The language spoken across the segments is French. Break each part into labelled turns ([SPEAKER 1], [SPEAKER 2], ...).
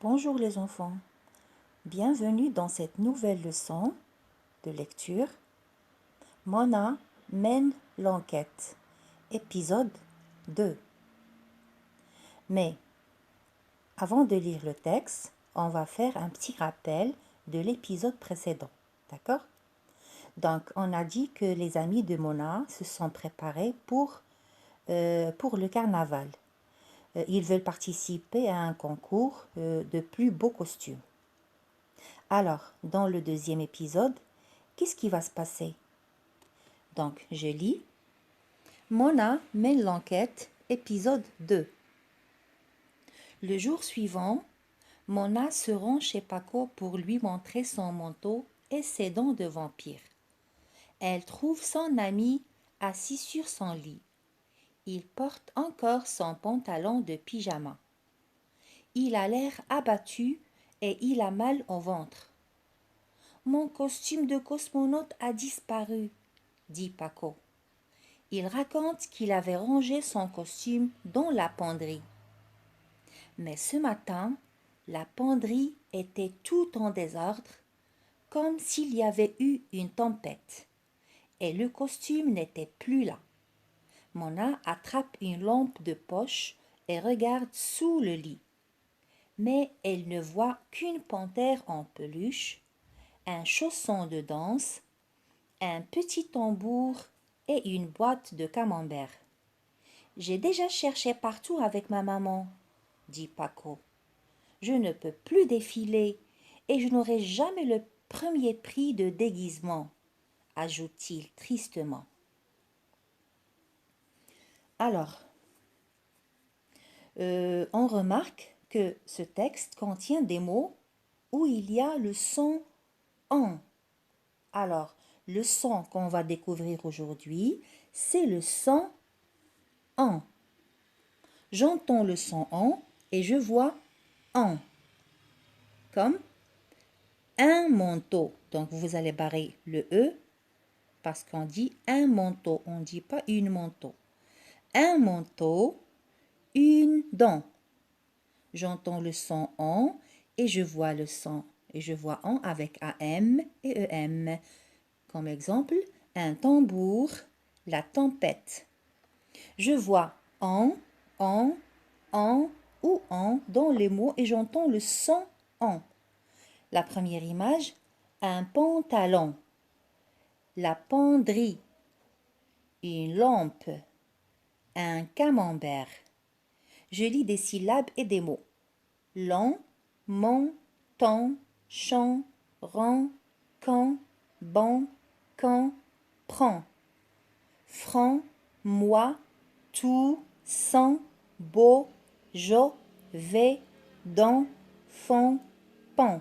[SPEAKER 1] Bonjour les enfants, bienvenue dans cette nouvelle leçon de lecture. Mona mène l'enquête, épisode 2. Mais avant de lire le texte, on va faire un petit rappel de l'épisode précédent, d'accord? Donc on a dit que les amis de Mona se sont préparés pour le carnaval. Ils veulent participer à un concours de plus beaux costumes. Alors, dans le deuxième épisode, qu'est-ce qui va se passer? Donc, je lis. Mona mène l'enquête, épisode 2. Le jour suivant, Mona se rend chez Paco pour lui montrer son manteau et ses dents de vampire. Elle trouve son ami assis sur son lit. Il porte encore son pantalon de pyjama. Il a l'air abattu et il a mal au ventre. Mon costume de cosmonaute a disparu, dit Paco. Il raconte qu'il avait rangé son costume dans la penderie. Mais ce matin, la penderie était tout en désordre, comme s'il y avait eu une tempête. Et le costume n'était plus là. Mona attrape une lampe de poche et regarde sous le lit. Mais elle ne voit qu'une panthère en peluche, un chausson de danse, un petit tambour et une boîte de camembert. J'ai déjà cherché partout avec ma maman, dit Paco. Je ne peux plus défiler et je n'aurai jamais le premier prix de déguisement, ajoute-t-il tristement. Alors, on remarque que ce texte contient des mots où il y a le son en. Alors, le son qu'on va découvrir aujourd'hui, c'est le son en. J'entends le son en et je vois en. Comme un manteau. Donc, vous allez barrer le E parce qu'on dit un manteau. On ne dit pas une manteau. Un manteau, une dent. J'entends le son en et je vois le son. Et je vois en avec AM et EM. Comme exemple, un tambour, la tempête. Je vois en ou en dans les mots et j'entends le son en. La première image, un pantalon, la penderie, une lampe, un camembert. Je lis des syllabes et des mots. Long, mon, ton, chant, rang, quand, bon, quand, prend. Franc, moi, tout, sans, beau, jo, vais, dans, fond, pan.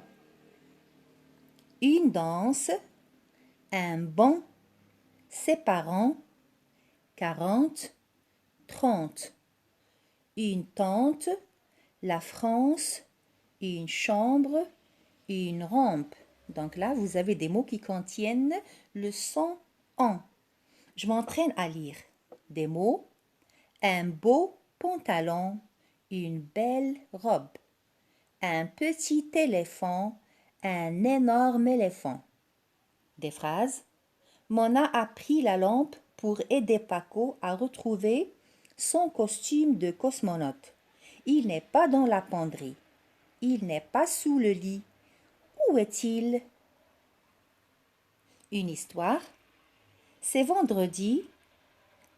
[SPEAKER 1] Une danse, un bon, ses parents, 40, 30. Une tente, la France, une chambre, une rampe. Donc là, vous avez des mots qui contiennent le son en. Je m'entraîne à lire des mots, un beau pantalon, une belle robe, un petit éléphant, un énorme éléphant. Des phrases. Mona a pris la lampe pour aider Paco à retrouver son costume de cosmonaute. Il n'est pas dans la penderie. Il n'est pas sous le lit. Où est-il? Une histoire. C'est vendredi.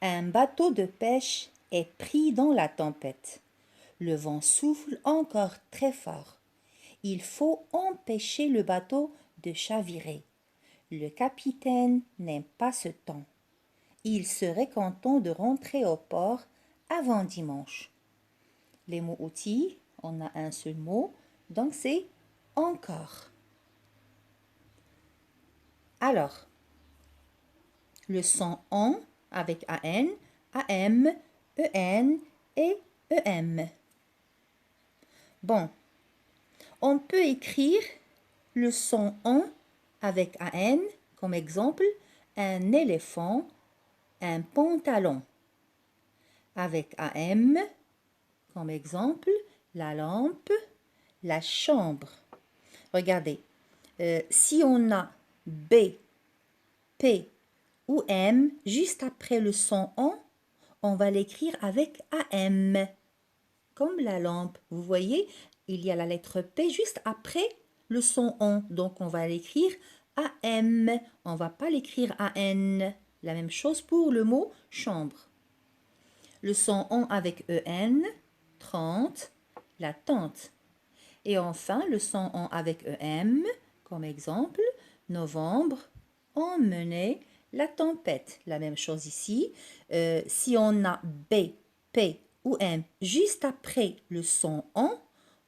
[SPEAKER 1] Un bateau de pêche est pris dans la tempête. Le vent souffle encore très fort. Il faut empêcher le bateau de chavirer. Le capitaine n'aime pas ce temps. Il serait content de rentrer au port avant dimanche. Les mots outils, on a un seul mot, donc c'est encore. Alors, le son en avec AN, AM, EN et EM. Bon, on peut écrire le son en avec AN, comme exemple, un éléphant, un pantalon. Avec AM, comme exemple, la lampe, la chambre. Regardez, si on a B, P ou M juste après le son on va l'écrire avec AM, comme la lampe. Vous voyez, il y a la lettre P juste après le son on, donc on va l'écrire AM, on ne va pas l'écrire AN. La même chose pour le mot chambre. Le son on avec EN, 30, la tente. Et enfin, le son on avec EM, comme exemple, novembre, emmener la tempête. La même chose ici. Si on a B, P ou M juste après le son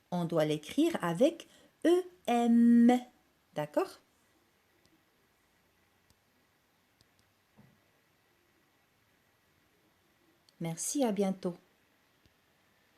[SPEAKER 1] on doit l'écrire avec EM. D'accord? Merci, à bientôt.